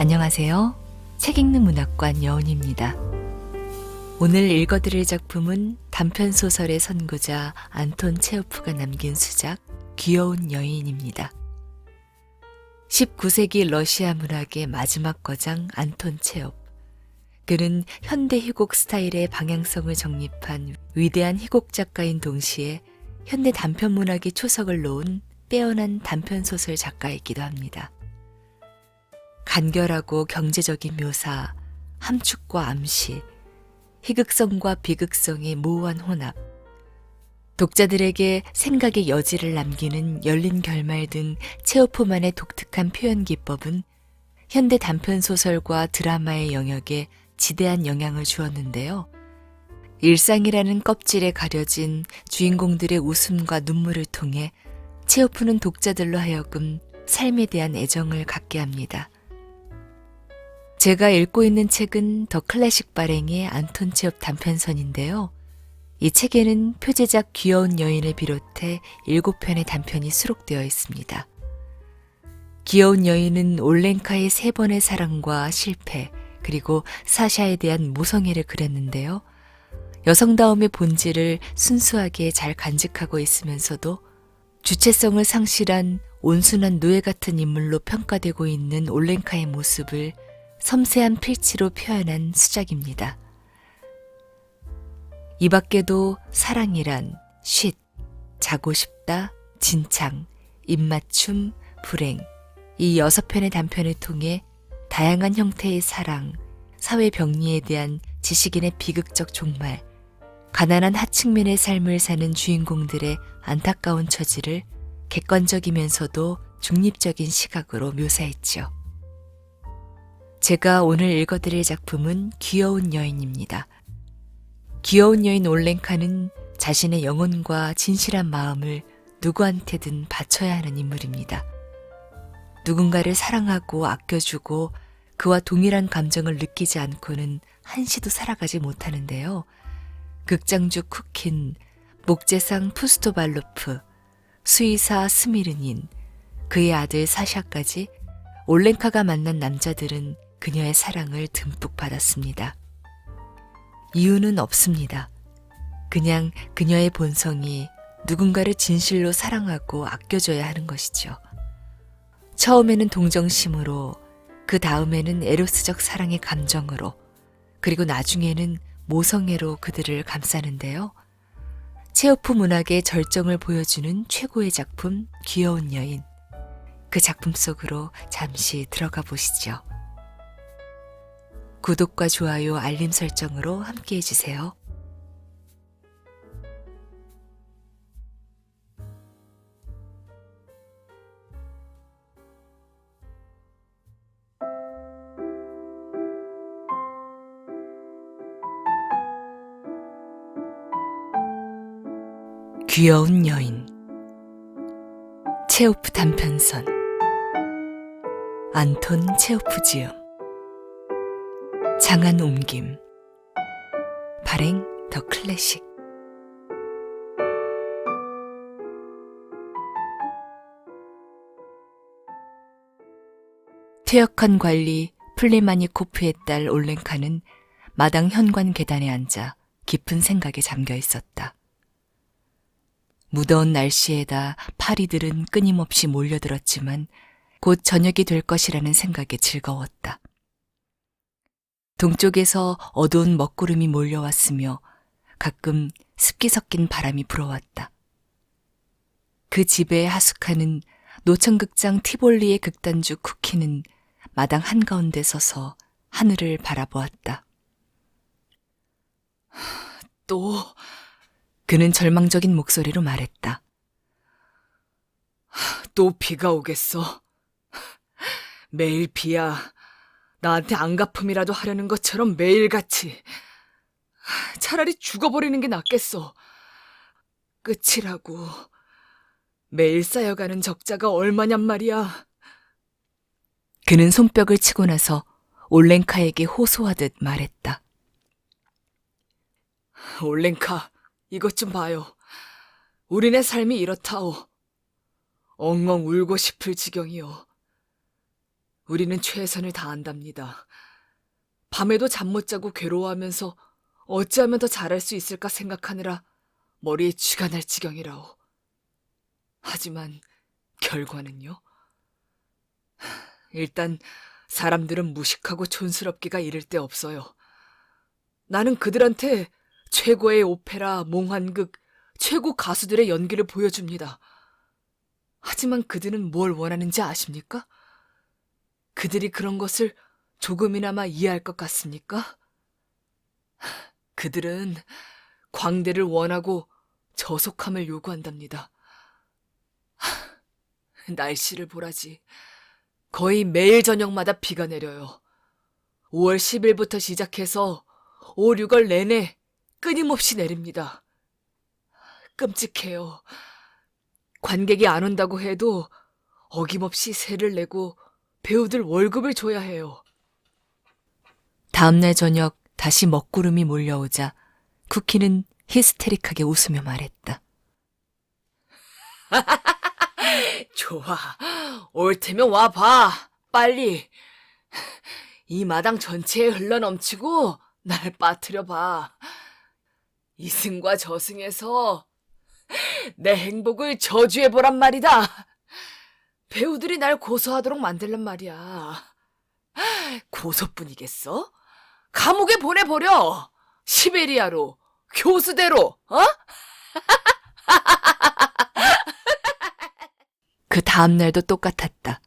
안녕하세요. 책 읽는 문학관 여운입니다. 오늘 읽어드릴 작품은 단편소설의 선구자 안톤 체호프가 남긴 수작 귀여운 여인입니다. 19세기 러시아 문학의 마지막 거장 안톤 체호프. 그는 현대 희곡 스타일의 방향성을 정립한 위대한 희곡 작가인 동시에 현대 단편 문학의 초석을 놓은 빼어난 단편소설 작가이기도 합니다. 간결하고 경제적인 묘사, 함축과 암시, 희극성과 비극성의 모호한 혼합, 독자들에게 생각의 여지를 남기는 열린 결말 등 체호프만의 독특한 표현 기법은 현대 단편소설과 드라마의 영역에 지대한 영향을 주었는데요. 일상이라는 껍질에 가려진 주인공들의 웃음과 눈물을 통해 체호프는 독자들로 하여금 삶에 대한 애정을 갖게 합니다. 제가 읽고 있는 책은 더 클래식 발행의 안톤 체호프 단편선인데요. 이 책에는 표제작 귀여운 여인을 비롯해 7편의 단편이 수록되어 있습니다. 귀여운 여인은 올렌카의 3번의 사랑과 실패, 그리고 사샤에 대한 모성애를 그렸는데요. 여성다움의 본질을 순수하게 잘 간직하고 있으면서도 주체성을 상실한 온순한 노예 같은 인물로 평가되고 있는 올렌카의 모습을 섬세한 필치로 표현한 수작입니다. 이 밖에도 사랑이란, 쉿, 자고 싶다, 진창, 입맞춤, 불행, 이 6편의 단편을 통해 다양한 형태의 사랑, 사회 병리에 대한 지식인의 비극적 종말, 가난한 하층민의 삶을 사는 주인공들의 안타까운 처지를 객관적이면서도 중립적인 시각으로 묘사했죠. 제가 오늘 읽어드릴 작품은 귀여운 여인입니다. 귀여운 여인 올렌카는 자신의 영혼과 진실한 마음을 누구한테든 바쳐야 하는 인물입니다. 누군가를 사랑하고 아껴주고 그와 동일한 감정을 느끼지 않고는 한시도 살아가지 못하는데요. 극장주 쿠킨, 목재상 푸스토발로프, 수의사 스미르닌, 그의 아들 사샤까지 올렌카가 만난 남자들은 그녀의 사랑을 듬뿍 받았습니다. 이유는 없습니다. 그냥 그녀의 본성이 누군가를 진실로 사랑하고 아껴줘야 하는 것이죠. 처음에는 동정심으로, 그 다음에는 에로스적 사랑의 감정으로, 그리고 나중에는 모성애로 그들을 감싸는데요. 체호프 문학의 절정을 보여주는 최고의 작품 귀여운 여인. 그 작품 속으로 잠시 들어가 보시죠. 구독과 좋아요, 알림 설정으로 함께 해주세요. 귀여운 여인. 체호프 단편선. 안톤 체호프 지음. 장안 옮김. 발행 더 클래식. 퇴역한 관리 플레마니코프의 딸 올렌카는 마당 현관 계단에 앉아 깊은 생각에 잠겨 있었다. 무더운 날씨에다 파리들은 끊임없이 몰려들었지만 곧 저녁이 될 것이라는 생각에 즐거웠다. 동쪽에서 어두운 먹구름이 몰려왔으며 가끔 습기 섞인 바람이 불어왔다. 그 집에 하숙하는 노천극장 티볼리의 극단주 쿠키는 마당 한가운데 서서 하늘을 바라보았다. 또... 그는 절망적인 목소리로 말했다. 또 비가 오겠어. 매일 비야. 나한테 안갚음이라도 하려는 것처럼 매일같이. 차라리 죽어버리는 게 낫겠어. 끝이라고. 매일 쌓여가는 적자가 얼마냔 말이야. 그는 손뼉을 치고 나서 올렌카에게 호소하듯 말했다. 올렌카, 이것 좀 봐요. 우리네 삶이 이렇다오. 엉엉 울고 싶을 지경이오. 우리는 최선을 다한답니다. 밤에도 잠 못 자고 괴로워하면서 어찌하면 더 잘할 수 있을까 생각하느라 머리에 쥐가 날 지경이라오. 하지만 결과는요? 일단 사람들은 무식하고 촌스럽기가 이를 데 없어요. 나는 그들한테 최고의 오페라, 몽환극, 최고 가수들의 연기를 보여줍니다. 하지만 그들은 뭘 원하는지 아십니까? 그들이 그런 것을 조금이나마 이해할 것 같습니까? 그들은 광대를 원하고 저속함을 요구한답니다. 날씨를 보라지. 거의 매일 저녁마다 비가 내려요. 5월 10일부터 시작해서 5, 6월 내내 끊임없이 내립니다. 끔찍해요. 관객이 안 온다고 해도 어김없이 세를 내고 배우들 월급을 줘야 해요. 다음날 저녁 다시 먹구름이 몰려오자 쿠키는 히스테릭하게 웃으며 말했다. 좋아. 올 테면 와봐. 빨리. 이 마당 전체에 흘러넘치고 날 빠뜨려봐. 이승과 저승에서 내 행복을 저주해보란 말이다. 배우들이 날 고소하도록 만들란 말이야. 고소뿐이겠어? 감옥에 보내버려. 시베리아로, 교수대로, 어? 그 다음날도 똑같았다.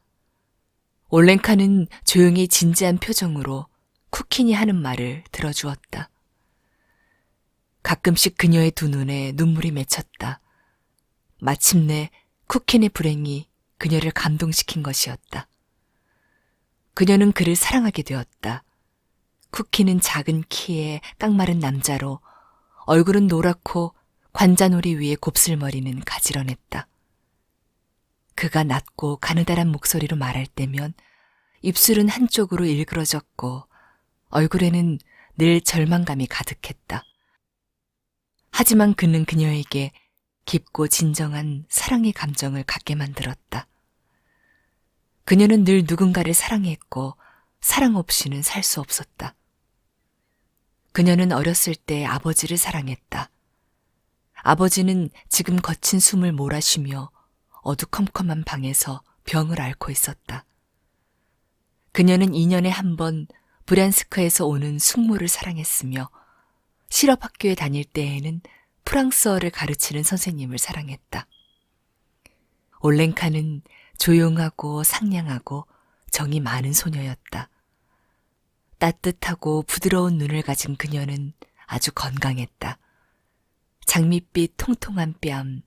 올랭카는 조용히 진지한 표정으로 쿠킨이 하는 말을 들어주었다. 가끔씩 그녀의 두 눈에 눈물이 맺혔다. 마침내 쿠킨의 불행이 그녀를 감동시킨 것이었다. 그녀는 그를 사랑하게 되었다. 쿠키는 작은 키에 깡마른 남자로 얼굴은 노랗고 관자놀이 위에 곱슬머리는 가지런했다. 그가 낮고 가느다란 목소리로 말할 때면 입술은 한쪽으로 일그러졌고 얼굴에는 늘 절망감이 가득했다. 하지만 그는 그녀에게 깊고 진정한 사랑의 감정을 갖게 만들었다. 그녀는 늘 누군가를 사랑했고 사랑 없이는 살 수 없었다. 그녀는 어렸을 때 아버지를 사랑했다. 아버지는 지금 거친 숨을 몰아쉬며 어두컴컴한 방에서 병을 앓고 있었다. 그녀는 2년에 한 번 브란스크에서 오는 숙모를 사랑했으며 실업학교에 다닐 때에는 프랑스어를 가르치는 선생님을 사랑했다. 올랭카는 조용하고 상냥하고 정이 많은 소녀였다. 따뜻하고 부드러운 눈을 가진 그녀는 아주 건강했다. 장밋빛 통통한 뺨,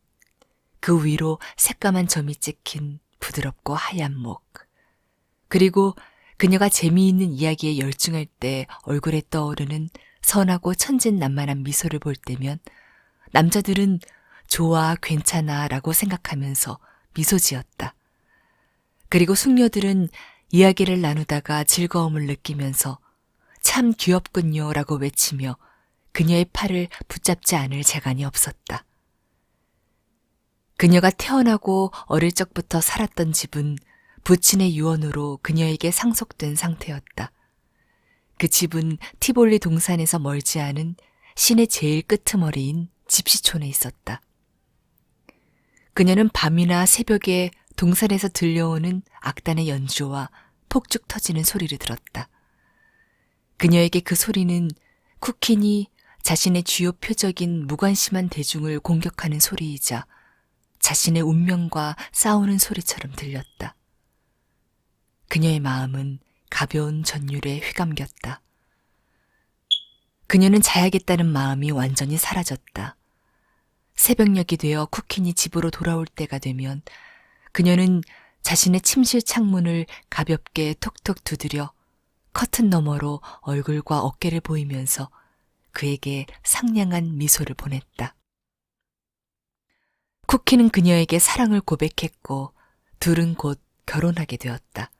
그 위로 새까만 점이 찍힌 부드럽고 하얀 목, 그리고 그녀가 재미있는 이야기에 열중할 때 얼굴에 떠오르는 선하고 천진난만한 미소를 볼 때면 남자들은 좋아, 괜찮아 라고 생각하면서 미소 지었다. 그리고 숙녀들은 이야기를 나누다가 즐거움을 느끼면서 참 귀엽군요 라고 외치며 그녀의 팔을 붙잡지 않을 재간이 없었다. 그녀가 태어나고 어릴 적부터 살았던 집은 부친의 유언으로 그녀에게 상속된 상태였다. 그 집은 티볼리 동산에서 멀지 않은 시내 제일 끄트머리인 집시촌에 있었다. 그녀는 밤이나 새벽에 동산에서 들려오는 악단의 연주와 폭죽 터지는 소리를 들었다. 그녀에게 그 소리는 쿠킨이 자신의 주요 표적인 무관심한 대중을 공격하는 소리이자 자신의 운명과 싸우는 소리처럼 들렸다. 그녀의 마음은 가벼운 전율에 휘감겼다. 그녀는 자야겠다는 마음이 완전히 사라졌다. 새벽녘이 되어 쿠킨이 집으로 돌아올 때가 되면 그녀는 자신의 침실 창문을 가볍게 톡톡 두드려 커튼 너머로 얼굴과 어깨를 보이면서 그에게 상냥한 미소를 보냈다. 쿠키는 그녀에게 사랑을 고백했고 둘은 곧 결혼하게 되었다.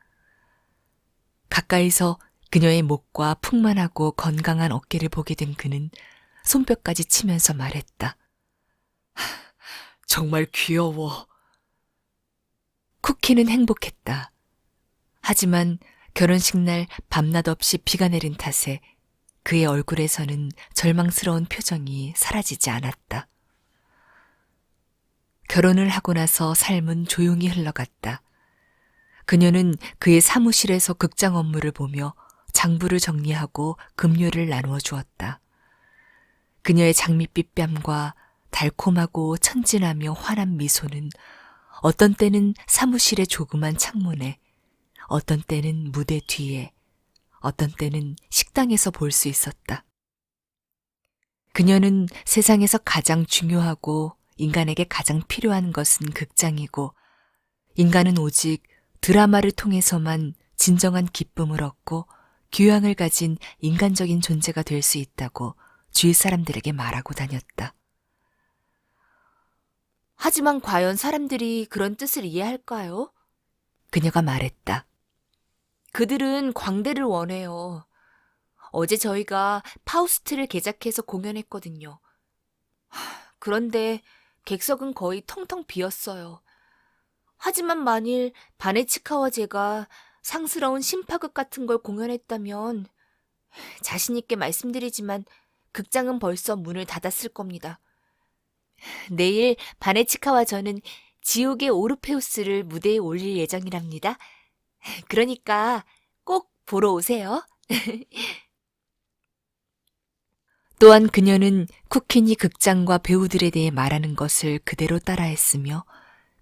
가까이서 그녀의 목과 풍만하고 건강한 어깨를 보게 된 그는 손뼉까지 치면서 말했다. 정말 귀여워. 쿠키는 행복했다. 하지만 결혼식 날 밤낮 없이 비가 내린 탓에 그의 얼굴에서는 절망스러운 표정이 사라지지 않았다. 결혼을 하고 나서 삶은 조용히 흘러갔다. 그녀는 그의 사무실에서 극장 업무를 보며 장부를 정리하고 급료를 나누어 주었다. 그녀의 장밋빛 뺨과 달콤하고 천진하며 환한 미소는 어떤 때는 사무실의 조그만 창문에, 어떤 때는 무대 뒤에, 어떤 때는 식당에서 볼 수 있었다. 그녀는 세상에서 가장 중요하고 인간에게 가장 필요한 것은 극장이고, 인간은 오직 드라마를 통해서만 진정한 기쁨을 얻고 교양을 가진 인간적인 존재가 될 수 있다고 주위 사람들에게 말하고 다녔다. 하지만 과연 사람들이 그런 뜻을 이해할까요? 그녀가 말했다. 그들은 광대를 원해요. 어제 저희가 파우스트를 개작해서 공연했거든요. 그런데 객석은 거의 텅텅 비었어요. 하지만 만일 바네치카와 제가 상스러운 심파극 같은 걸 공연했다면 자신 있게 말씀드리지만 극장은 벌써 문을 닫았을 겁니다. 내일 바네치카와 저는 지옥의 오르페우스를 무대에 올릴 예정이랍니다. 그러니까 꼭 보러 오세요. 또한 그녀는 쿠키니 극장과 배우들에 대해 말하는 것을 그대로 따라했으며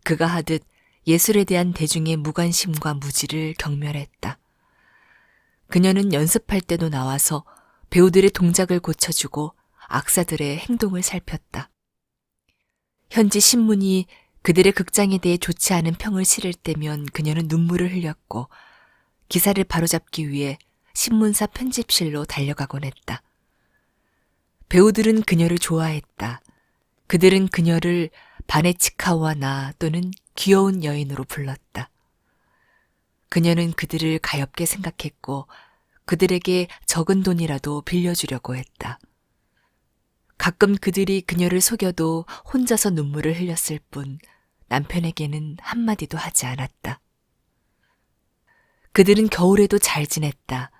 그가 하듯 예술에 대한 대중의 무관심과 무지를 경멸했다. 그녀는 연습할 때도 나와서 배우들의 동작을 고쳐주고 악사들의 행동을 살폈다. 현지 신문이 그들의 극장에 대해 좋지 않은 평을 실을 때면 그녀는 눈물을 흘렸고 기사를 바로잡기 위해 신문사 편집실로 달려가곤 했다. 배우들은 그녀를 좋아했다. 그들은 그녀를 바네치카와 나 또는 귀여운 여인으로 불렀다. 그녀는 그들을 가엾게 생각했고 그들에게 적은 돈이라도 빌려주려고 했다. 가끔 그들이 그녀를 속여도 혼자서 눈물을 흘렸을 뿐 남편에게는 한마디도 하지 않았다. 그들은 겨울에도 잘 지냈다.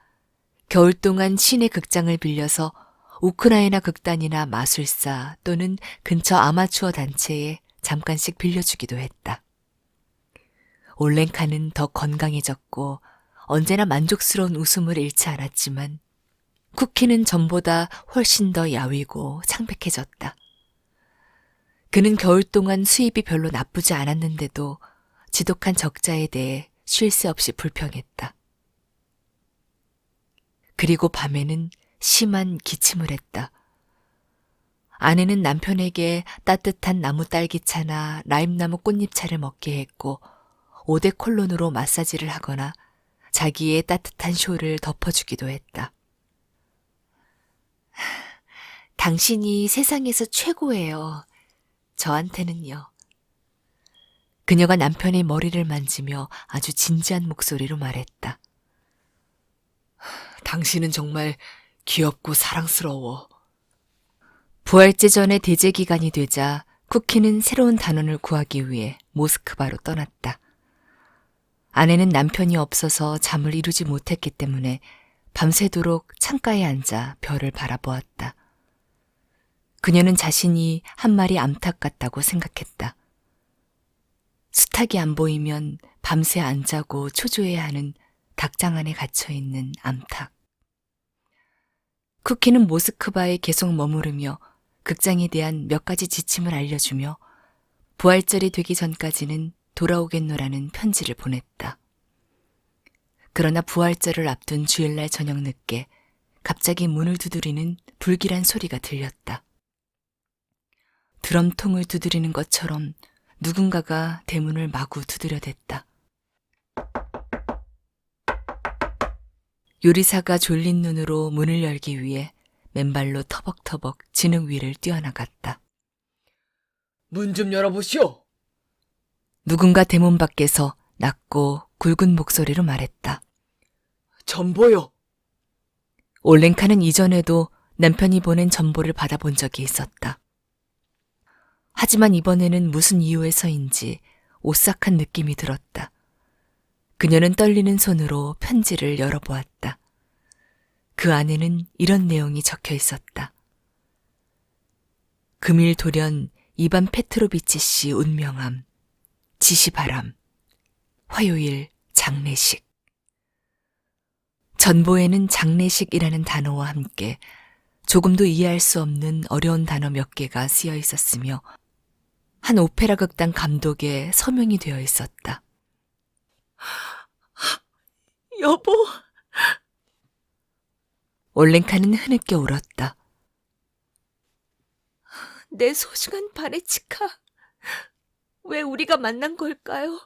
겨울 동안 시내 극장을 빌려서 우크라이나 극단이나 마술사 또는 근처 아마추어 단체에 잠깐씩 빌려주기도 했다. 올렌카는 더 건강해졌고 언제나 만족스러운 웃음을 잃지 않았지만 쿠키는 전보다 훨씬 더 야위고 창백해졌다. 그는 겨울 동안 수입이 별로 나쁘지 않았는데도 지독한 적자에 대해 쉴 새 없이 불평했다. 그리고 밤에는 심한 기침을 했다. 아내는 남편에게 따뜻한 나무 딸기차나 라임나무 꽃잎차를 먹게 했고 오데콜론으로 마사지를 하거나 자기의 따뜻한 쇼를 덮어주기도 했다. 당신이 세상에서 최고예요. 저한테는요. 그녀가 남편의 머리를 만지며 아주 진지한 목소리로 말했다. 당신은 정말 귀엽고 사랑스러워. 부활제 전에 대제 기간이 되자 쿠키는 새로운 단원을 구하기 위해 모스크바로 떠났다. 아내는 남편이 없어서 잠을 이루지 못했기 때문에 밤새도록 창가에 앉아 별을 바라보았다. 그녀는 자신이 한 마리 암탉 같다고 생각했다. 수탉이 안 보이면 밤새 안 자고 초조해야 하는 닭장 안에 갇혀있는 암탉. 쿠키는 모스크바에 계속 머무르며 극장에 대한 몇 가지 지침을 알려주며 부활절이 되기 전까지는 돌아오겠노라는 편지를 보냈다. 그러나 부활절을 앞둔 주일날 저녁 늦게 갑자기 문을 두드리는 불길한 소리가 들렸다. 드럼통을 두드리는 것처럼 누군가가 대문을 마구 두드려댔다. 요리사가 졸린 눈으로 문을 열기 위해 맨발로 터벅터벅 진흙 위를 뛰어나갔다. 문 좀 열어보시오. 누군가 대문 밖에서 낮고 굵은 목소리로 말했다. 전보요. 올렌카는 이전에도 남편이 보낸 전보를 받아본 적이 있었다. 하지만 이번에는 무슨 이유에서인지 오싹한 느낌이 들었다. 그녀는 떨리는 손으로 편지를 열어보았다. 그 안에는 이런 내용이 적혀 있었다. 금일 돌연 이반 페트로비치 씨 운명함, 지시바람, 화요일 장례식. 전보에는 장례식이라는 단어와 함께 조금도 이해할 수 없는 어려운 단어 몇 개가 쓰여 있었으며 한 오페라 극단 감독의 서명이 되어 있었다. 여보, 올랭카는 흐느껴 울었다. 내 소중한 바네치카. 왜 우리가 만난 걸까요?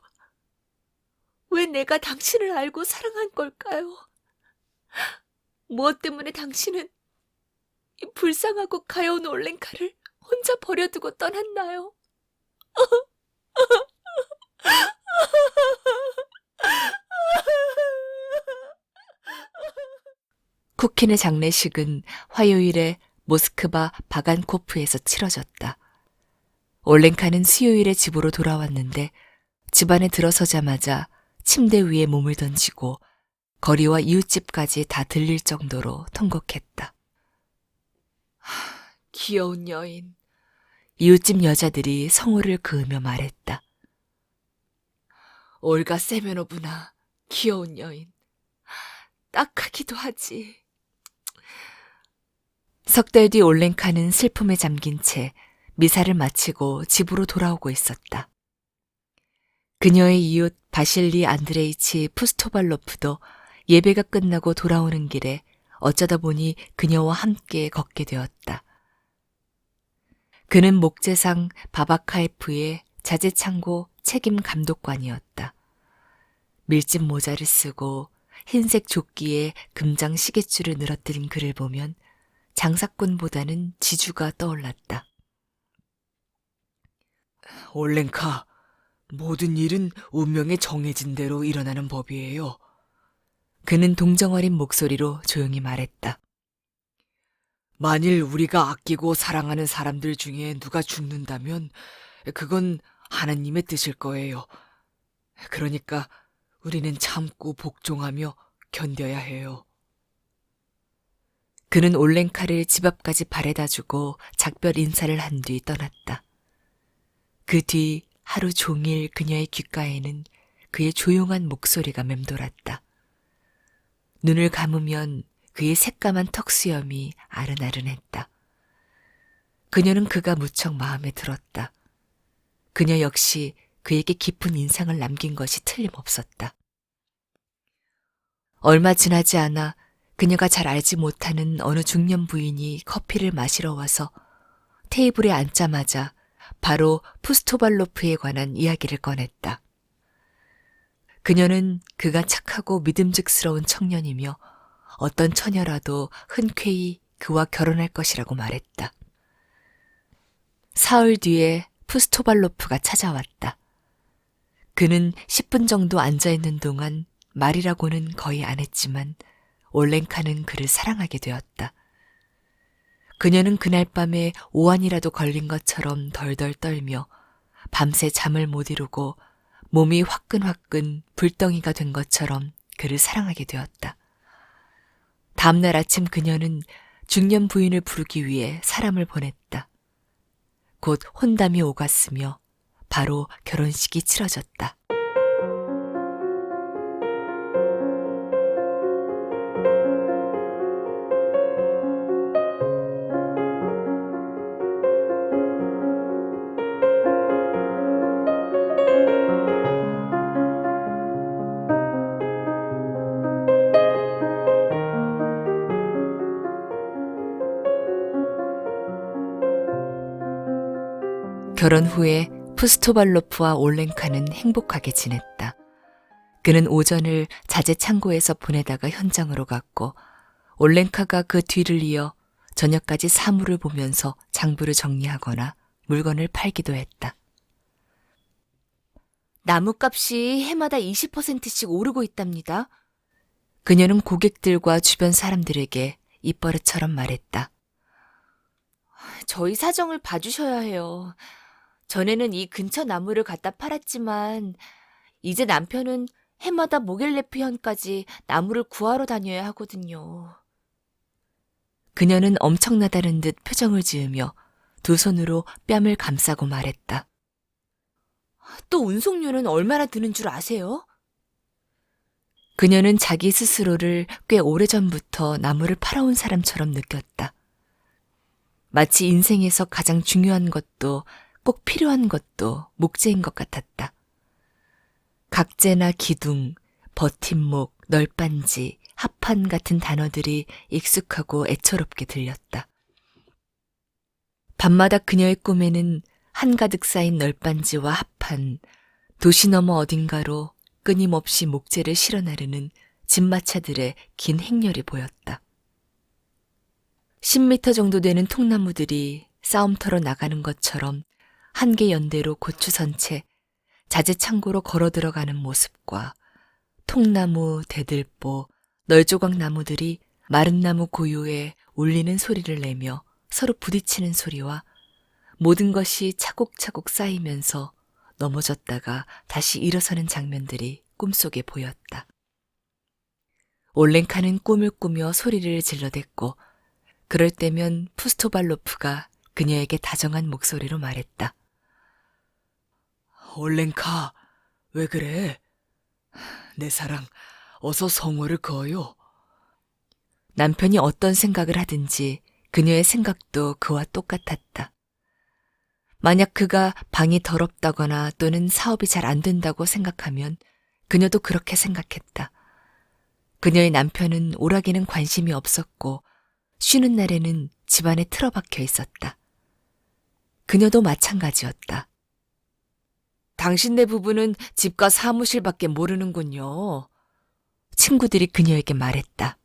왜 내가 당신을 알고 사랑한 걸까요? 무엇 때문에 당신은 이 불쌍하고 가여운 올랭카를 혼자 버려두고 떠났나요? 쿠킨의 장례식은 화요일에 모스크바 바간코프에서 치러졌다. 올랭카는 수요일에 집으로 돌아왔는데 집 안에 들어서자마자 침대 위에 몸을 던지고 거리와 이웃집까지 다 들릴 정도로 통곡했다. 귀여운 여인. 이웃집 여자들이 성호를 그으며 말했다. 올가 세메노브나, 귀여운 여인. 딱하기도 하지. 석 달 뒤 올랭카는 슬픔에 잠긴 채 미사를 마치고 집으로 돌아오고 있었다. 그녀의 이웃 바실리 안드레이치 푸스토발로프도 예배가 끝나고 돌아오는 길에 어쩌다 보니 그녀와 함께 걷게 되었다. 그는 목재상 바바카에프의 자재창고 책임 감독관이었다. 밀짚 모자를 쓰고 흰색 조끼에 금장 시계줄을 늘어뜨린 그를 보면 장사꾼보다는 지주가 떠올랐다. 올랭카, 모든 일은 운명에 정해진 대로 일어나는 법이에요. 그는 동정어린 목소리로 조용히 말했다. 만일 우리가 아끼고 사랑하는 사람들 중에 누가 죽는다면 그건 하나님의 뜻일 거예요. 그러니까 우리는 참고 복종하며 견뎌야 해요. 그는 올랭카를 집 앞까지 바래다주고 작별 인사를 한 뒤 떠났다. 그 뒤 하루 종일 그녀의 귓가에는 그의 조용한 목소리가 맴돌았다. 눈을 감으면 그의 새까만 턱수염이 아른아른했다. 그녀는 그가 무척 마음에 들었다. 그녀 역시 그에게 깊은 인상을 남긴 것이 틀림없었다. 얼마 지나지 않아 그녀가 잘 알지 못하는 어느 중년 부인이 커피를 마시러 와서 테이블에 앉자마자 바로 푸스토발로프에 관한 이야기를 꺼냈다. 그녀는 그가 착하고 믿음직스러운 청년이며 어떤 처녀라도 흔쾌히 그와 결혼할 것이라고 말했다. 사흘 뒤에 푸스토발로프가 찾아왔다. 그는 10분 정도 앉아있는 동안 말이라고는 거의 안 했지만 올랭카는 그를 사랑하게 되었다. 그녀는 그날 밤에 오한이라도 걸린 것처럼 덜덜 떨며 밤새 잠을 못 이루고 몸이 화끈화끈 불덩이가 된 것처럼 그를 사랑하게 되었다. 다음날 아침 그녀는 중년 부인을 부르기 위해 사람을 보냈다. 곧 혼담이 오갔으며 바로 결혼식이 치러졌다. 결혼 후에 푸스토발로프와 올랭카는 행복하게 지냈다. 그는 오전을 자재 창고에서 보내다가 현장으로 갔고 올랭카가 그 뒤를 이어 저녁까지 사물을 보면서 장부를 정리하거나 물건을 팔기도 했다. 나무값이 해마다 20%씩 오르고 있답니다. 그녀는 고객들과 주변 사람들에게 입버릇처럼 말했다. 저희 사정을 봐주셔야 해요. 전에는 이 근처 나무를 갖다 팔았지만 이제 남편은 해마다 모겔레프 현까지 나무를 구하러 다녀야 하거든요. 그녀는 엄청나다는 듯 표정을 지으며 두 손으로 뺨을 감싸고 말했다. 또 운송료는 얼마나 드는 줄 아세요? 그녀는 자기 스스로를 꽤 오래전부터 나무를 팔아온 사람처럼 느꼈다. 마치 인생에서 가장 중요한 것도 꼭 필요한 것도 목재인 것 같았다. 각재나 기둥, 버팀목, 널빤지, 합판 같은 단어들이 익숙하고 애처롭게 들렸다. 밤마다 그녀의 꿈에는 한가득 쌓인 널빤지와 합판, 도시 너머 어딘가로 끊임없이 목재를 실어 나르는 집마차들의 긴 행렬이 보였다. 10m 정도 되는 통나무들이 싸움터로 나가는 것처럼 한개 연대로 고추선 채 자재창고로 걸어 들어가는 모습과 통나무, 대들보, 널조각 나무들이 마른 나무 고유에 울리는 소리를 내며 서로 부딪히는 소리와 모든 것이 차곡차곡 쌓이면서 넘어졌다가 다시 일어서는 장면들이 꿈속에 보였다. 올렌카는 꿈을 꾸며 소리를 질러댔고 그럴 때면 푸스토발로프가 그녀에게 다정한 목소리로 말했다. 올렌카, 왜 그래? 내 사랑, 어서 성호를 그어요. 남편이 어떤 생각을 하든지 그녀의 생각도 그와 똑같았다. 만약 그가 방이 더럽다거나 또는 사업이 잘 안 된다고 생각하면 그녀도 그렇게 생각했다. 그녀의 남편은 오락에는 관심이 없었고 쉬는 날에는 집안에 틀어박혀 있었다. 그녀도 마찬가지였다. 당신네 부부는 집과 사무실밖에 모르는군요. 친구들이 그녀에게 말했다.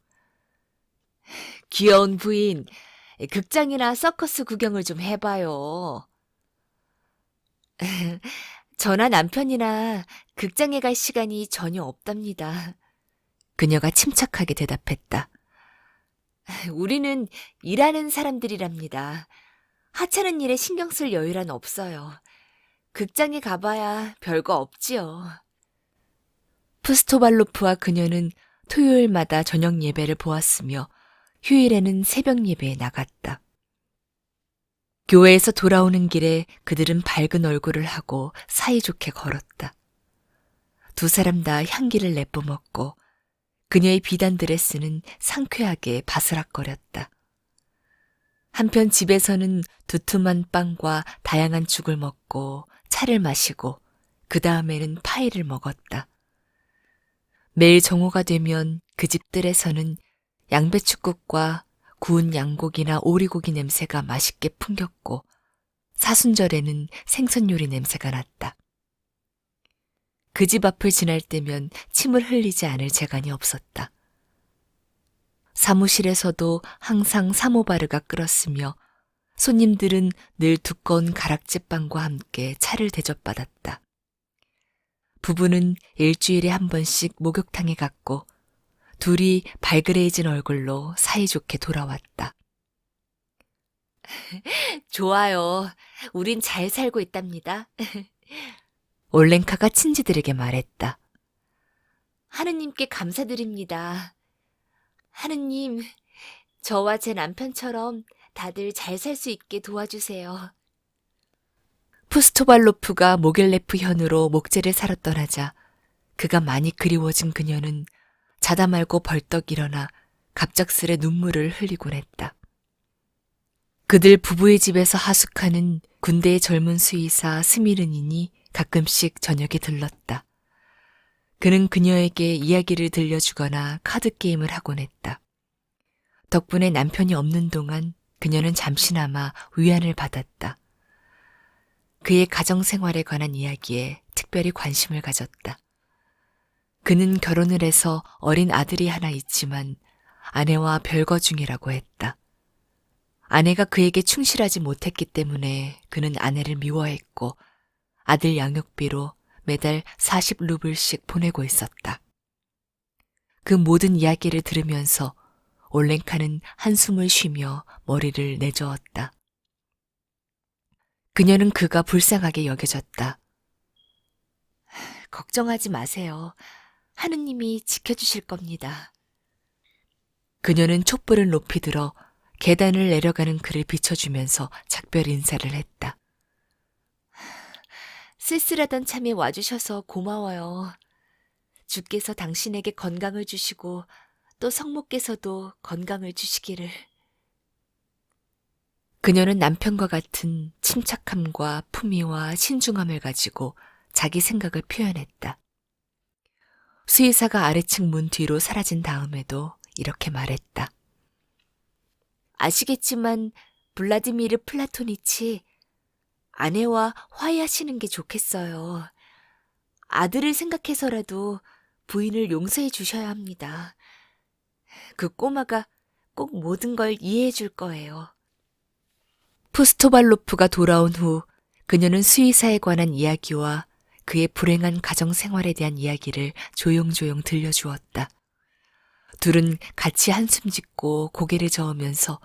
귀여운 부인, 극장이나 서커스 구경을 좀 해봐요. 저나 남편이나 극장에 갈 시간이 전혀 없답니다. 그녀가 침착하게 대답했다. 우리는 일하는 사람들이랍니다. 하찮은 일에 신경 쓸 여유란 없어요. 극장에 가봐야 별거 없지요. 푸스토발로프와 그녀는 토요일마다 저녁 예배를 보았으며 휴일에는 새벽 예배에 나갔다. 교회에서 돌아오는 길에 그들은 밝은 얼굴을 하고 사이좋게 걸었다. 두 사람 다 향기를 내뿜었고 그녀의 비단 드레스는 상쾌하게 바스락거렸다. 한편 집에서는 두툼한 빵과 다양한 죽을 먹고 차를 마시고 그 다음에는 파이를 먹었다. 매일 정오가 되면 그 집들에서는 양배추국과 구운 양고기나 오리고기 냄새가 맛있게 풍겼고 사순절에는 생선 요리 냄새가 났다. 그 집 앞을 지날 때면 침을 흘리지 않을 재간이 없었다. 사무실에서도 항상 사모바르가 끓었으며 손님들은 늘 두꺼운 가락지빵과 함께 차를 대접받았다. 부부는 일주일에 한 번씩 목욕탕에 갔고 둘이 발그레해진 얼굴로 사이좋게 돌아왔다. 좋아요. 우린 잘 살고 있답니다. 올렌카가 친지들에게 말했다. 하느님께 감사드립니다. 하느님, 저와 제 남편처럼 다들 잘 살 수 있게 도와주세요. 푸스토발로프가 모겔레프 현으로 목재를 사러 떠나자 그가 많이 그리워진 그녀는 자다 말고 벌떡 일어나 갑작스레 눈물을 흘리곤 했다. 그들 부부의 집에서 하숙하는 군대의 젊은 수의사 스미르닌이 가끔씩 저녁에 들렀다. 그는 그녀에게 이야기를 들려주거나 카드게임을 하곤 했다. 덕분에 남편이 없는 동안 그녀는 잠시나마 위안을 받았다. 그의 가정생활에 관한 이야기에 특별히 관심을 가졌다. 그는 결혼을 해서 어린 아들이 하나 있지만 아내와 별거 중이라고 했다. 아내가 그에게 충실하지 못했기 때문에 그는 아내를 미워했고 아들 양육비로 매달 40루블씩 보내고 있었다. 그 모든 이야기를 들으면서 올렌카는 한숨을 쉬며 머리를 내저었다. 그녀는 그가 불쌍하게 여겨졌다. 걱정하지 마세요. 하느님이 지켜주실 겁니다. 그녀는 촛불을 높이 들어 계단을 내려가는 그를 비춰주면서 작별 인사를 했다. 쓸쓸하던 참에 와주셔서 고마워요. 주께서 당신에게 건강을 주시고 또 성모께서도 건강을 주시기를. 그녀는 남편과 같은 침착함과 품위와 신중함을 가지고 자기 생각을 표현했다. 수의사가 아래층 문 뒤로 사라진 다음에도 이렇게 말했다. 아시겠지만 블라디미르 플라토니치, 아내와 화해하시는 게 좋겠어요. 아들을 생각해서라도 부인을 용서해 주셔야 합니다. 그 꼬마가 꼭 모든 걸 이해해 줄 거예요. 푸스토발로프가 돌아온 후 그녀는 수의사에 관한 이야기와 그의 불행한 가정 생활에 대한 이야기를 조용조용 들려주었다. 둘은 같이 한숨 짓고 고개를 저으면서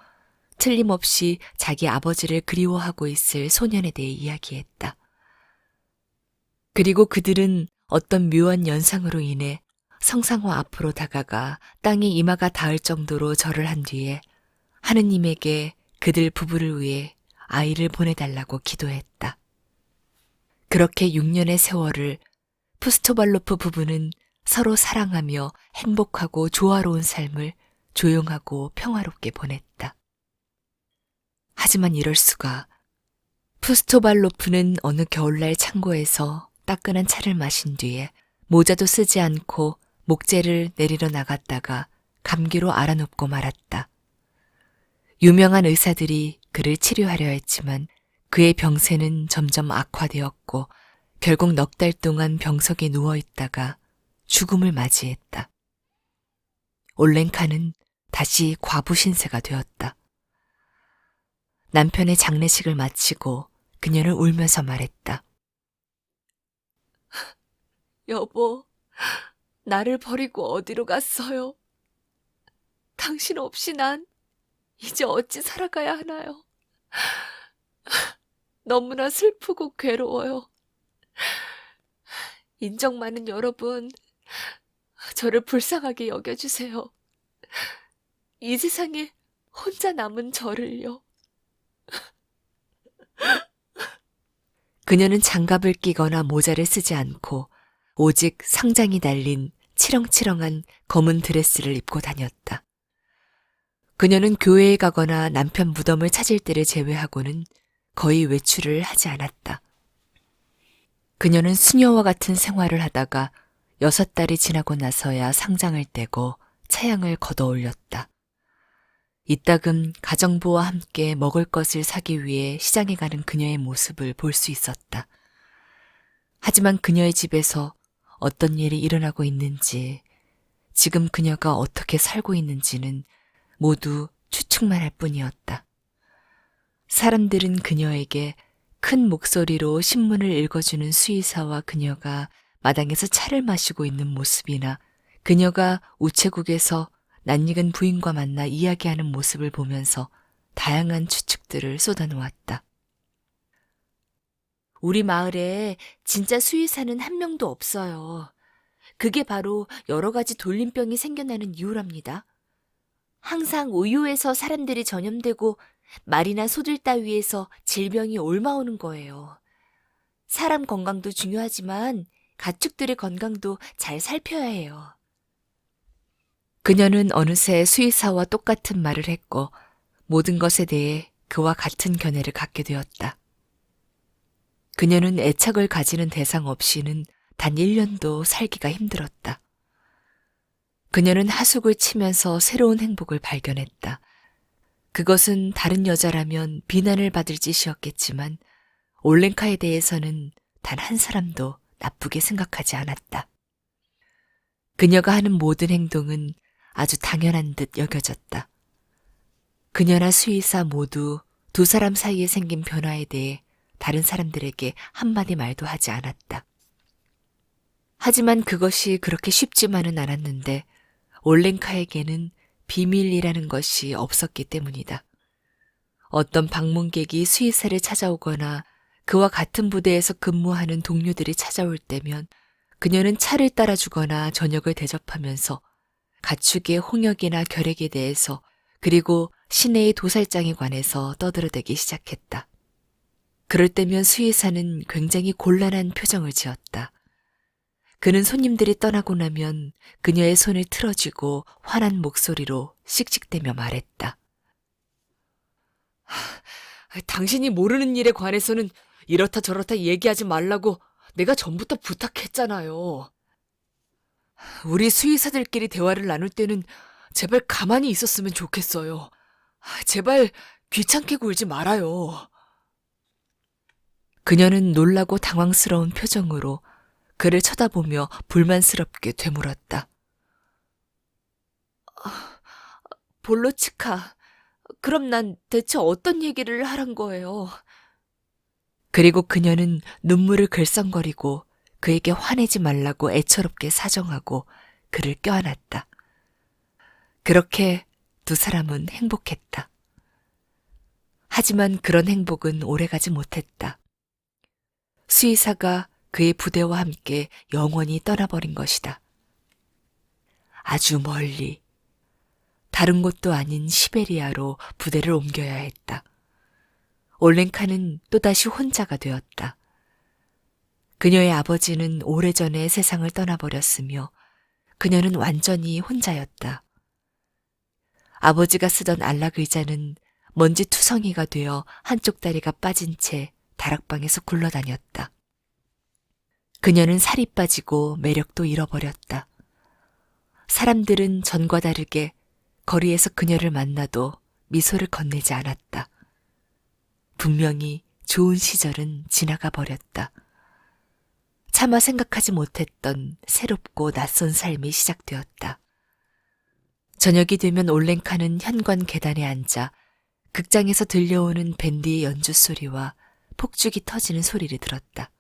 틀림없이 자기 아버지를 그리워하고 있을 소년에 대해 이야기했다. 그리고 그들은 어떤 묘한 연상으로 인해 성상화 앞으로 다가가 땅에 이마가 닿을 정도로 절을 한 뒤에 하느님에게 그들 부부를 위해 아이를 보내달라고 기도했다. 그렇게 6년의 세월을 푸스토발로프 부부는 서로 사랑하며 행복하고 조화로운 삶을 조용하고 평화롭게 보냈다. 하지만 이럴 수가. 푸스토발로프는 어느 겨울날 창고에서 따끈한 차를 마신 뒤에 모자도 쓰지 않고 목재를 내리러 나갔다가 감기로 앓아눕고 말았다. 유명한 의사들이 그를 치료하려 했지만 그의 병세는 점점 악화되었고 결국 넉 달 동안 병석에 누워있다가 죽음을 맞이했다. 올렌카는 다시 과부 신세가 되었다. 남편의 장례식을 마치고 그녀는 울면서 말했다. 여보, 나를 버리고 어디로 갔어요? 당신 없이 난 이제 어찌 살아가야 하나요? 너무나 슬프고 괴로워요. 인정 많은 여러분, 저를 불쌍하게 여겨주세요. 이 세상에 혼자 남은 저를요. 그녀는 장갑을 끼거나 모자를 쓰지 않고 오직 상장이 달린 치렁치렁한 검은 드레스를 입고 다녔다. 그녀는 교회에 가거나 남편 무덤을 찾을 때를 제외하고는 거의 외출을 하지 않았다. 그녀는 수녀와 같은 생활을 하다가 6달이 지나고 나서야 상장을 떼고 차양을 걷어 올렸다. 이따금 가정부와 함께 먹을 것을 사기 위해 시장에 가는 그녀의 모습을 볼 수 있었다. 하지만 그녀의 집에서 어떤 일이 일어나고 있는지, 지금 그녀가 어떻게 살고 있는지는 모두 추측만 할 뿐이었다. 사람들은 그녀에게 큰 목소리로 신문을 읽어주는 수의사와 그녀가 마당에서 차를 마시고 있는 모습이나 그녀가 우체국에서 낯익은 부인과 만나 이야기하는 모습을 보면서 다양한 추측들을 쏟아놓았다. 우리 마을에 진짜 수의사는 한 명도 없어요. 그게 바로 여러 가지 돌림병이 생겨나는 이유랍니다. 항상 우유에서 사람들이 전염되고 말이나 소들 따위에서 질병이 옮아오는 거예요. 사람 건강도 중요하지만 가축들의 건강도 잘 살펴야 해요. 그녀는 어느새 수의사와 똑같은 말을 했고 모든 것에 대해 그와 같은 견해를 갖게 되었다. 그녀는 애착을 가지는 대상 없이는 단 1년도 살기가 힘들었다. 그녀는 하숙을 치면서 새로운 행복을 발견했다. 그것은 다른 여자라면 비난을 받을 짓이었겠지만 올렌카에 대해서는 단 한 사람도 나쁘게 생각하지 않았다. 그녀가 하는 모든 행동은 아주 당연한 듯 여겨졌다. 그녀나 수의사 모두 두 사람 사이에 생긴 변화에 대해 다른 사람들에게 한마디 말도 하지 않았다. 하지만 그것이 그렇게 쉽지만은 않았는데 올렌카에게는 비밀이라는 것이 없었기 때문이다. 어떤 방문객이 수의사를 찾아오거나 그와 같은 부대에서 근무하는 동료들이 찾아올 때면 그녀는 차를 따라주거나 저녁을 대접하면서 가축의 홍역이나 결핵에 대해서 그리고 시내의 도살장에 관해서 떠들어대기 시작했다. 그럴 때면 수의사는 굉장히 곤란한 표정을 지었다. 그는 손님들이 떠나고 나면 그녀의 손을 틀어쥐고 환한 목소리로 씩씩대며 말했다. 당신이 모르는 일에 관해서는 이렇다 저렇다 얘기하지 말라고 내가 전부터 부탁했잖아요. 우리 수의사들끼리 대화를 나눌 때는 제발 가만히 있었으면 좋겠어요. 제발 귀찮게 굴지 말아요. 그녀는 놀라고 당황스러운 표정으로 그를 쳐다보며 불만스럽게 되물었다. 볼로치카, 그럼 난 대체 어떤 얘기를 하란 거예요? 그리고 그녀는 눈물을 글썽거리고 그에게 화내지 말라고 애처롭게 사정하고 그를 껴안았다. 그렇게 두 사람은 행복했다. 하지만 그런 행복은 오래가지 못했다. 수의사가 그의 부대와 함께 영원히 떠나버린 것이다. 아주 멀리, 다른 곳도 아닌 시베리아로 부대를 옮겨야 했다. 올렌카는 또다시 혼자가 되었다. 그녀의 아버지는 오래전에 세상을 떠나버렸으며 그녀는 완전히 혼자였다. 아버지가 쓰던 안락 의자는 먼지 투성이가 되어 한쪽 다리가 빠진 채 다락방에서 굴러다녔다. 그녀는 살이 빠지고 매력도 잃어버렸다. 사람들은 전과 다르게 거리에서 그녀를 만나도 미소를 건네지 않았다. 분명히 좋은 시절은 지나가 버렸다. 차마 생각하지 못했던 새롭고 낯선 삶이 시작되었다. 저녁이 되면 올렌카는 현관 계단에 앉아 극장에서 들려오는 밴디의 연주 소리와 폭죽이 터지는 소리를 들었다.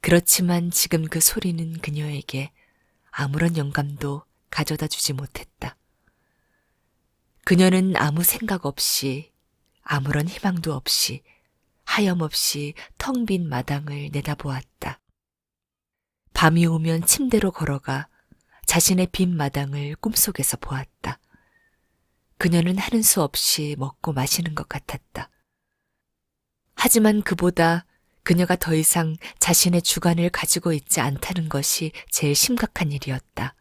그렇지만 지금 그 소리는 그녀에게 아무런 영감도 가져다 주지 못했다. 그녀는 아무 생각 없이 아무런 희망도 없이 하염없이 텅 빈 마당을 내다보았다. 밤이 오면 침대로 걸어가 자신의 빈 마당을 꿈속에서 보았다. 그녀는 하는 수 없이 먹고 마시는 것 같았다. 하지만 그보다 그녀가 더 이상 자신의 주관을 가지고 있지 않다는 것이 제일 심각한 일이었다.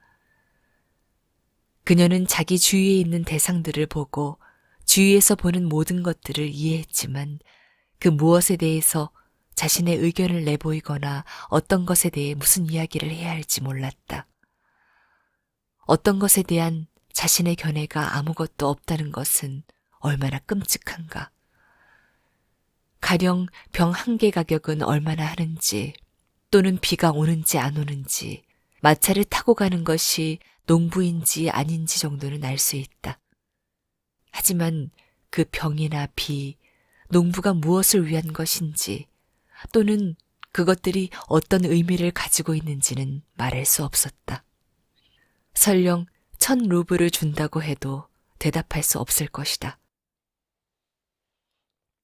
그녀는 자기 주위에 있는 대상들을 보고 주위에서 보는 모든 것들을 이해했지만 그 무엇에 대해서 자신의 의견을 내보이거나 어떤 것에 대해 무슨 이야기를 해야 할지 몰랐다. 어떤 것에 대한 자신의 견해가 아무것도 없다는 것은 얼마나 끔찍한가. 가령 병 한 개 가격은 얼마나 하는지, 또는 비가 오는지 안 오는지, 마차를 타고 가는 것이 농부인지 아닌지 정도는 알 수 있다. 하지만 그 병이나 비, 농부가 무엇을 위한 것인지, 또는 그것들이 어떤 의미를 가지고 있는지는 말할 수 없었다. 설령 1,000루블을 준다고 해도 대답할 수 없을 것이다.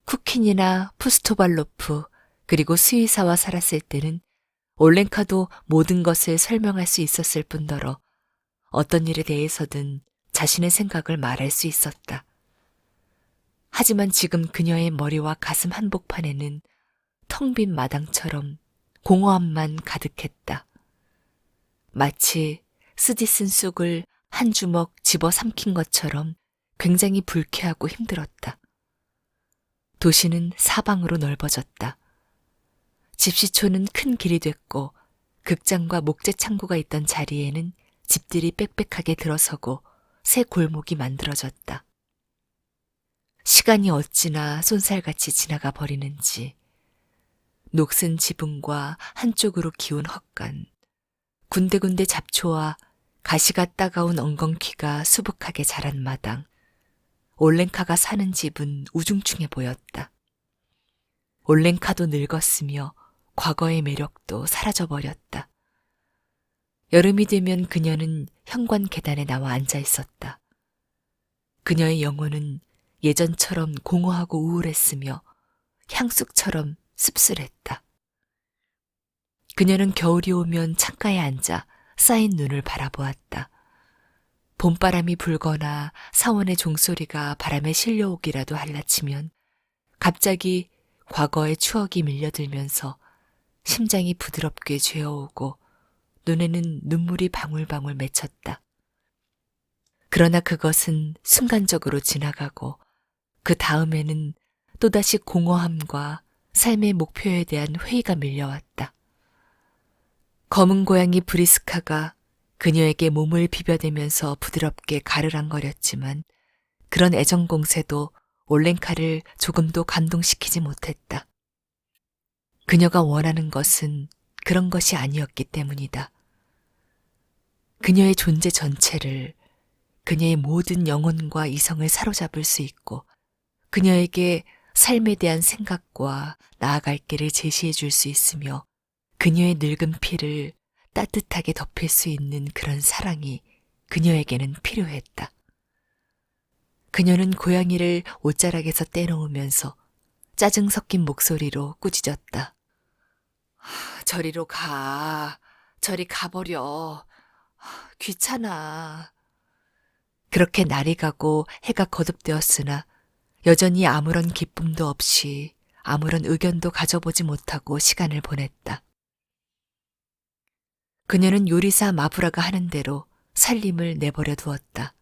쿠킨이나 푸스토발로프 그리고 수의사와 살았을 때는 올렌카도 모든 것을 설명할 수 있었을 뿐더러 어떤 일에 대해서든 자신의 생각을 말할 수 있었다. 하지만 지금 그녀의 머리와 가슴 한복판에는 텅 빈 마당처럼 공허함만 가득했다. 마치 쓰디쓴 쑥을 한 주먹 집어 삼킨 것처럼 굉장히 불쾌하고 힘들었다. 도시는 사방으로 넓어졌다. 집시촌은 큰 길이 됐고 극장과 목재 창고가 있던 자리에는 집들이 빽빽하게 들어서고 새 골목이 만들어졌다. 시간이 어찌나 쏜살같이 지나가 버리는지 녹슨 지붕과 한쪽으로 기운 헛간, 군데군데 잡초와 가시가 따가운 엉겅퀴가 수북하게 자란 마당, 올렌카가 사는 집은 우중충해 보였다. 올렌카도 늙었으며 과거의 매력도 사라져버렸다. 여름이 되면 그녀는 현관 계단에 나와 앉아 있었다. 그녀의 영혼은 예전처럼 공허하고 우울했으며 향쑥처럼 씁쓸했다. 그녀는 겨울이 오면 창가에 앉아 쌓인 눈을 바라보았다. 봄바람이 불거나 사원의 종소리가 바람에 실려오기라도 할라치면 갑자기 과거의 추억이 밀려들면서 심장이 부드럽게 죄어오고 눈에는 눈물이 방울방울 맺혔다. 그러나 그것은 순간적으로 지나가고 그 다음에는 또다시 공허함과 삶의 목표에 대한 회의가 밀려왔다. 검은 고양이 브리스카가 그녀에게 몸을 비벼대면서 부드럽게 가르랑거렸지만 그런 애정 공세도 올랭카를 조금도 감동시키지 못했다. 그녀가 원하는 것은 그런 것이 아니었기 때문이다. 그녀의 존재 전체를, 그녀의 모든 영혼과 이성을 사로잡을 수 있고 그녀에게 삶에 대한 생각과 나아갈 길을 제시해 줄 수 있으며 그녀의 늙은 피를 따뜻하게 덮일 수 있는 그런 사랑이 그녀에게는 필요했다. 그녀는 고양이를 옷자락에서 떼놓으면서 짜증 섞인 목소리로 꾸짖었다. 저리로 가. 저리 가버려. 귀찮아. 그렇게 날이 가고 해가 거듭되었으나 여전히 아무런 기쁨도 없이 아무런 의견도 가져보지 못하고 시간을 보냈다. 그녀는 요리사 마브라가 하는 대로 살림을 내버려 두었다.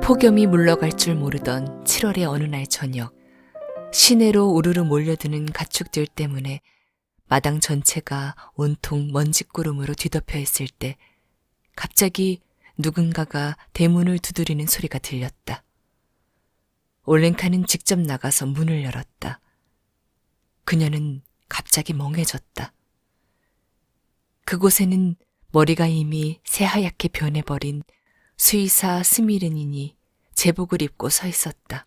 폭염이 물러갈 줄 모르던 7월의 어느 날 저녁, 시내로 우르르 몰려드는 가축들 때문에 마당 전체가 온통 먼지구름으로 뒤덮여 있을 때 갑자기 누군가가 대문을 두드리는 소리가 들렸다. 올랭카는 직접 나가서 문을 열었다. 그녀는 갑자기 멍해졌다. 그곳에는 머리가 이미 새하얗게 변해버린 수의사 스미르닌이 제복을 입고 서 있었다.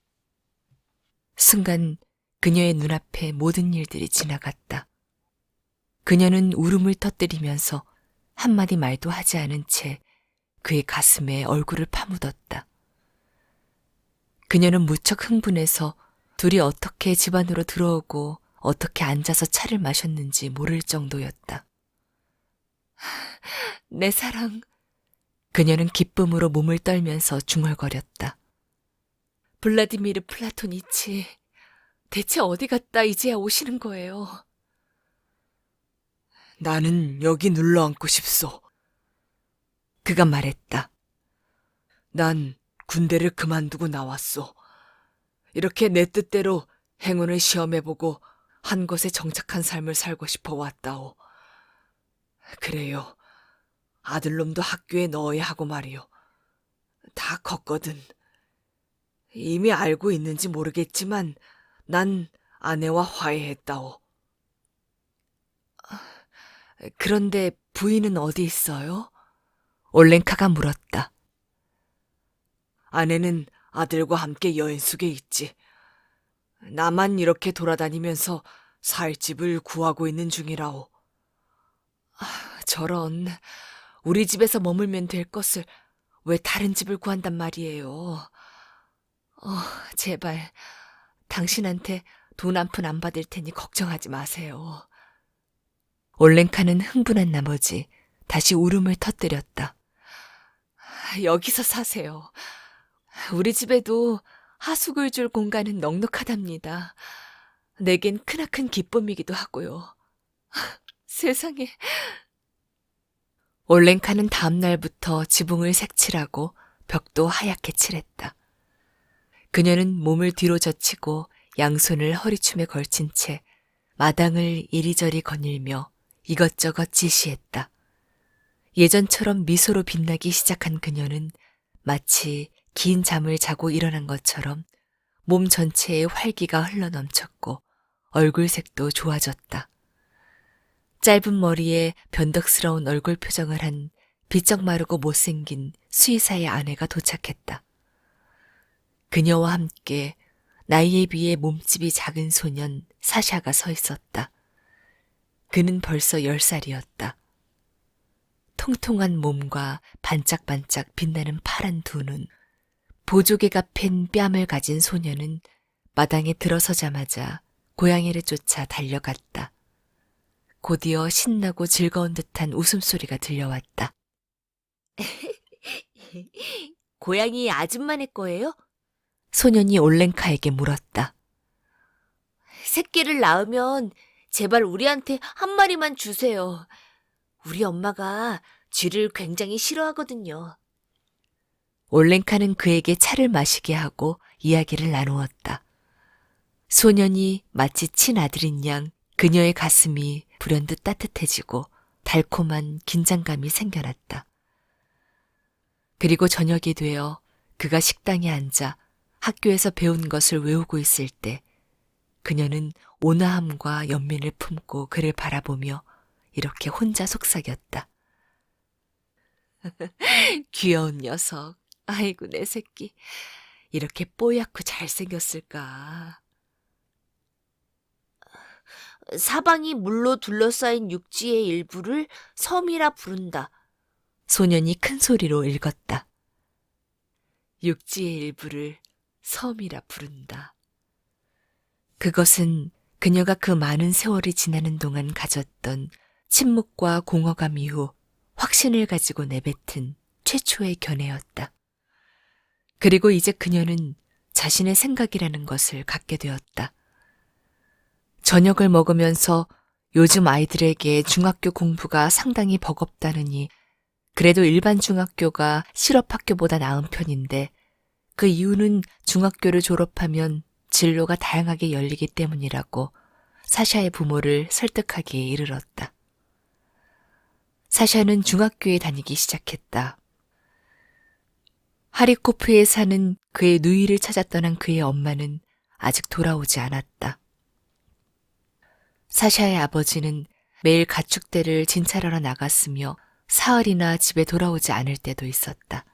순간 그녀의 눈앞에 모든 일들이 지나갔다. 그녀는 울음을 터뜨리면서 한마디 말도 하지 않은 채 그의 가슴에 얼굴을 파묻었다. 그녀는 무척 흥분해서 둘이 어떻게 집 안으로 들어오고 어떻게 앉아서 차를 마셨는지 모를 정도였다. 내 사랑. 그녀는 기쁨으로 몸을 떨면서 중얼거렸다. 블라디미르 플라토니치, 대체 어디 갔다 이제야 오시는 거예요? 나는 여기 눌러앉고 싶소. 그가 말했다. 난 군대를 그만두고 나왔소. 이렇게 내 뜻대로 행운을 시험해보고 한 곳에 정착한 삶을 살고 싶어 왔다오. 그래요. 아들놈도 학교에 넣어야 하고 말이요. 다 컸거든. 이미 알고 있는지 모르겠지만 난 아내와 화해했다오. 그런데 부인은 어디 있어요? 올랭카가 물었다. 아내는 아들과 함께 여인숙에 있지. 나만 이렇게 돌아다니면서 살 집을 구하고 있는 중이라오. 저런, 우리 집에서 머물면 될 것을 왜 다른 집을 구한단 말이에요? 제발, 당신한테 돈 한 푼 안 받을 테니 걱정하지 마세요. 올랭카는 흥분한 나머지 다시 울음을 터뜨렸다. 여기서 사세요. 우리 집에도 하숙을 줄 공간은 넉넉하답니다. 내겐 크나큰 기쁨이기도 하고요. 세상에. 올랭카는 다음 날부터 지붕을 색칠하고 벽도 하얗게 칠했다. 그녀는 몸을 뒤로 젖히고 양손을 허리춤에 걸친 채 마당을 이리저리 거닐며 이것저것 지시했다. 예전처럼 미소로 빛나기 시작한 그녀는 마치 긴 잠을 자고 일어난 것처럼 몸 전체에 활기가 흘러넘쳤고 얼굴색도 좋아졌다. 짧은 머리에 변덕스러운 얼굴 표정을 한 비쩍 마르고 못생긴 수의사의 아내가 도착했다. 그녀와 함께 나이에 비해 몸집이 작은 소년 사샤가 서 있었다. 그는 벌써 10살이었다. 통통한 몸과 반짝반짝 빛나는 파란 두 눈, 보조개가 팬 뺨을 가진 소녀는 마당에 들어서자마자 고양이를 쫓아 달려갔다. 곧이어 신나고 즐거운 듯한 웃음소리가 들려왔다. 고양이 아줌마네 거예요? 소년이 올랭카에게 물었다. 새끼를 낳으면 제발 우리한테 한 마리만 주세요. 우리 엄마가 쥐를 굉장히 싫어하거든요. 올랭카는 그에게 차를 마시게 하고 이야기를 나누었다. 소년이 마치 친아들인 양 그녀의 가슴이 불현듯 따뜻해지고 달콤한 긴장감이 생겨났다. 그리고 저녁이 되어 그가 식당에 앉아 학교에서 배운 것을 외우고 있을 때 그녀는 온화함과 연민을 품고 그를 바라보며 이렇게 혼자 속삭였다. 귀여운 녀석. 아이고 내 새끼. 이렇게 뽀얗고 잘생겼을까. 사방이 물로 둘러싸인 육지의 일부를 섬이라 부른다. 소년이 큰 소리로 읽었다. 육지의 일부를 섬이라 부른다. 그것은 그녀가 그 많은 세월이 지나는 동안 가졌던 침묵과 공허감 이후 확신을 가지고 내뱉은 최초의 견해였다. 그리고 이제 그녀는 자신의 생각이라는 것을 갖게 되었다. 저녁을 먹으면서 요즘 아이들에게 중학교 공부가 상당히 버겁다느니 그래도 일반 중학교가 실업학교보다 나은 편인데 그 이유는 중학교를 졸업하면 진로가 다양하게 열리기 때문이라고 사샤의 부모를 설득하기에 이르렀다. 사샤는 중학교에 다니기 시작했다. 하리코프에 사는 그의 누이를 찾아 떠난 그의 엄마는 아직 돌아오지 않았다. 사샤의 아버지는 매일 가축대를 진찰하러 나갔으며 사흘이나 집에 돌아오지 않을 때도 있었다.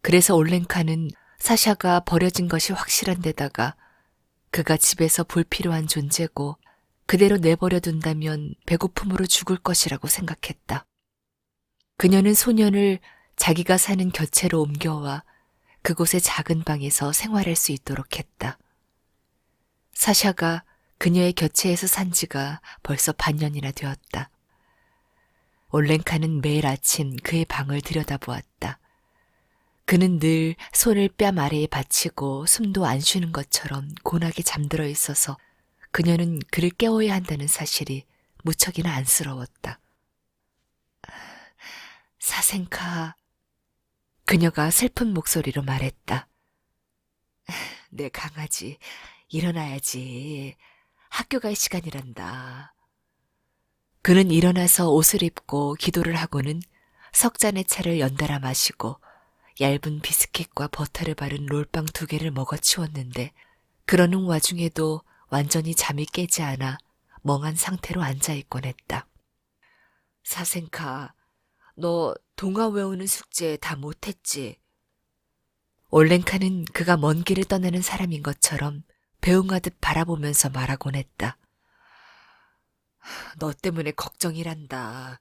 그래서 올랭카는 사샤가 버려진 것이 확실한 데다가 그가 집에서 불필요한 존재고 그대로 내버려 둔다면 배고픔으로 죽을 것이라고 생각했다. 그녀는 소년을 자기가 사는 곁으로 옮겨와 그곳의 작은 방에서 생활할 수 있도록 했다. 사샤가 그녀의 곁에서 산 지가 벌써 반년이나 되었다. 올랭카는 매일 아침 그의 방을 들여다보았다. 그는 늘 손을 뺨 아래에 받치고 숨도 안 쉬는 것처럼 곤하게 잠들어 있어서 그녀는 그를 깨워야 한다는 사실이 무척이나 안쓰러웠다. 사생카, 그녀가 슬픈 목소리로 말했다. 내 강아지, 일어나야지. 학교 갈 시간이란다. 그는 일어나서 옷을 입고 기도를 하고는 석 잔의 차를 연달아 마시고 얇은 비스킷과 버터를 바른 롤빵 2개를 먹어치웠는데 그러는 와중에도 완전히 잠이 깨지 않아 멍한 상태로 앉아있곤 했다. 사생카, 너 동화 외우는 숙제 다 못했지? 올랭카는 그가 먼 길을 떠나는 사람인 것처럼 배웅하듯 바라보면서 말하곤 했다. 너 때문에 걱정이란다.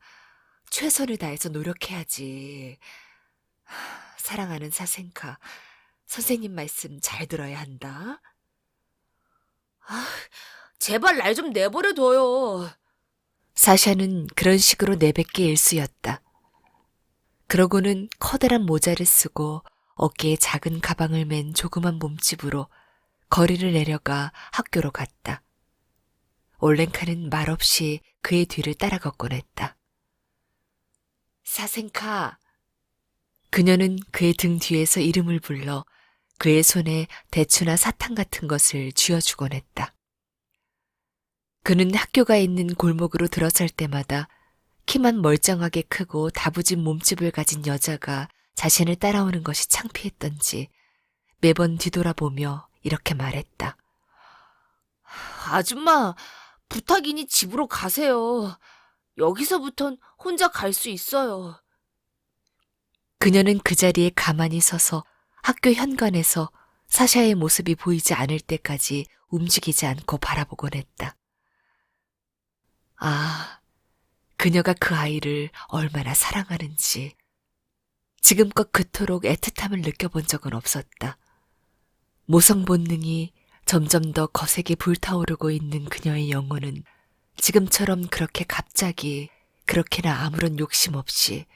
최선을 다해서 노력해야지. 사랑하는 사생카, 선생님 말씀 잘 들어야 한다. 제발 날 좀 내버려둬요. 사샤는 그런 식으로 내뱉기 일쑤였다. 그러고는 커다란 모자를 쓰고 어깨에 작은 가방을 맨 조그만 몸집으로 거리를 내려가 학교로 갔다. 올랭카는 말없이 그의 뒤를 따라 걷곤 했다. 사생카. 그녀는 그의 등 뒤에서 이름을 불러 그의 손에 대추나 사탕 같은 것을 쥐어주곤 했다. 그는 학교가 있는 골목으로 들어설 때마다 키만 멀쩡하게 크고 다부진 몸집을 가진 여자가 자신을 따라오는 것이 창피했던지 매번 뒤돌아보며 이렇게 말했다. 아줌마, 부탁이니 집으로 가세요. 여기서부턴 혼자 갈 수 있어요. 그녀는 그 자리에 가만히 서서 학교 현관에서 사샤의 모습이 보이지 않을 때까지 움직이지 않고 바라보곤 했다. 아, 그녀가 그 아이를 얼마나 사랑하는지 지금껏 그토록 애틋함을 느껴본 적은 없었다. 모성 본능이 점점 더 거세게 불타오르고 있는 그녀의 영혼은 지금처럼 그렇게 갑자기 그렇게나 아무런 욕심 없이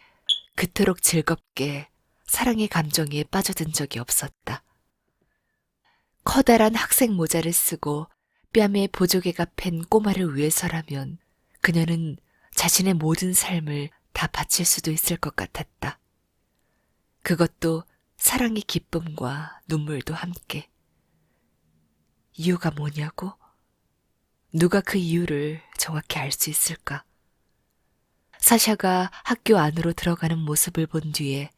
그토록 즐겁게 사랑의 감정에 빠져든 적이 없었다. 커다란 학생 모자를 쓰고 뺨에 보조개가 팬 꼬마를 위해서라면 그녀는 자신의 모든 삶을 다 바칠 수도 있을 것 같았다. 그것도 사랑의 기쁨과 눈물도 함께. 이유가 뭐냐고? 누가 그 이유를 정확히 알 수 있을까? 사샤가 학교 안으로 들어가는 모습을 본 뒤에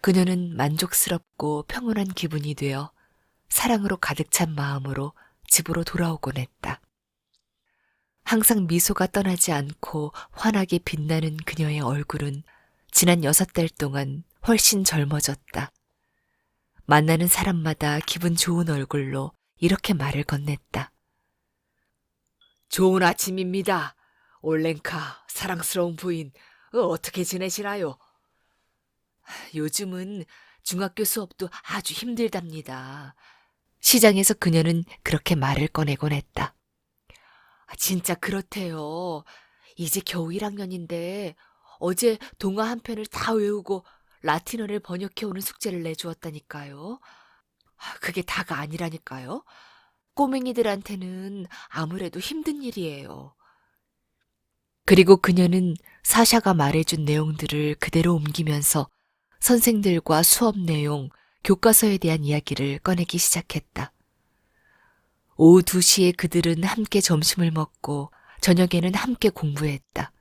그녀는 만족스럽고 평온한 기분이 되어 사랑으로 가득 찬 마음으로 집으로 돌아오곤 했다. 항상 미소가 떠나지 않고 환하게 빛나는 그녀의 얼굴은 지난 6달 동안 훨씬 젊어졌다. 만나는 사람마다 기분 좋은 얼굴로 이렇게 말을 건넸다. 좋은 아침입니다. 올렌카, 사랑스러운 부인, 어떻게 지내시나요? 요즘은 중학교 수업도 아주 힘들답니다. 시장에서 그녀는 그렇게 말을 꺼내곤 했다. 진짜 그렇대요. 이제 겨우 1학년인데 어제 동화 한 편을 다 외우고 라틴어를 번역해 오는 숙제를 내주었다니까요. 그게 다가 아니라니까요. 꼬맹이들한테는 아무래도 힘든 일이에요. 그리고 그녀는 사샤가 말해준 내용들을 그대로 옮기면서 선생들과 수업 내용, 교과서에 대한 이야기를 꺼내기 시작했다. 오후 2시에 그들은 함께 점심을 먹고 저녁에는 함께 공부했다.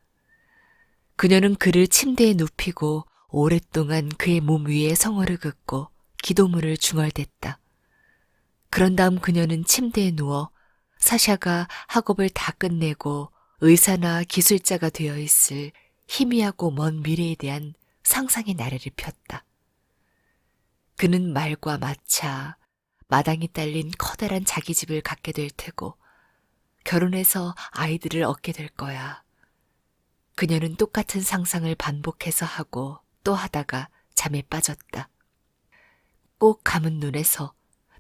그녀는 그를 침대에 눕히고 오랫동안 그의 몸 위에 성어를 긋고 기도문을 중얼댔다. 그런 다음 그녀는 침대에 누워 사샤가 학업을 다 끝내고 의사나 기술자가 되어 있을 희미하고 먼 미래에 대한 상상의 나래를 폈다. 그는 말과 마차, 마당이 딸린 커다란 자기 집을 갖게 될 테고 결혼해서 아이들을 얻게 될 거야. 그녀는 똑같은 상상을 반복해서 하고 또 하다가 잠에 빠졌다. 꼭 감은 눈에서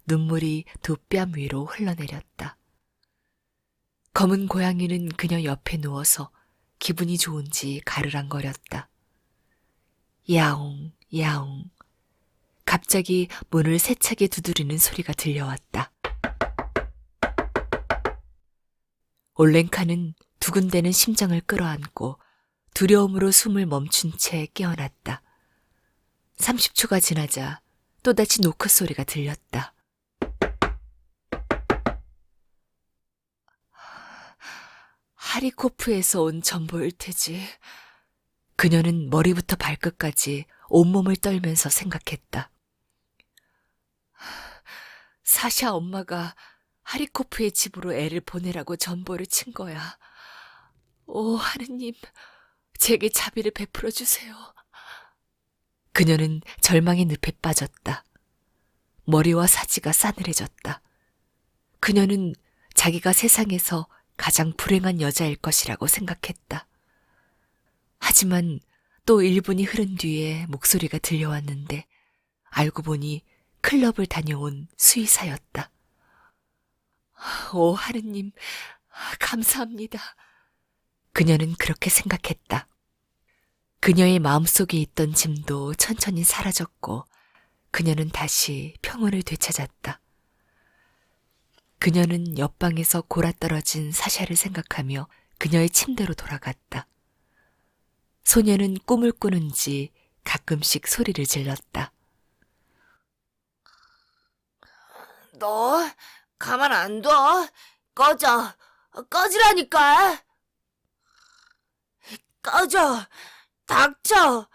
눈물이 두 뺨 위로 흘러내렸다. 검은 고양이는 그녀 옆에 누워서 기분이 좋은지 가르랑거렸다. 야옹, 야옹. 갑자기 문을 세차게 두드리는 소리가 들려왔다. 올렌카는 두근대는 심장을 끌어안고 두려움으로 숨을 멈춘 채 깨어났다. 30초가 지나자 또다시 노크 소리가 들렸다. 하리코프에서 온 전보일 테지. 그녀는 머리부터 발끝까지 온몸을 떨면서 생각했다. 사샤 엄마가 하리코프의 집으로 애를 보내라고 전보를 친 거야. 오, 하느님, 제게 자비를 베풀어 주세요. 그녀는 절망의 늪에 빠졌다. 머리와 사지가 싸늘해졌다. 그녀는 자기가 세상에서 가장 불행한 여자일 것이라고 생각했다. 하지만 또 1분이 흐른 뒤에 목소리가 들려왔는데 알고 보니 클럽을 다녀온 수의사였다. 오, 하느님, 감사합니다. 그녀는 그렇게 생각했다. 그녀의 마음속에 있던 짐도 천천히 사라졌고 그녀는 다시 평온을 되찾았다. 그녀는 옆방에서 골아떨어진 사샤를 생각하며 그녀의 침대로 돌아갔다. 소녀는 꿈을 꾸는지 가끔씩 소리를 질렀다. 너 가만 안 둬. 꺼져. 꺼지라니까. 꺼져. 닥쳐.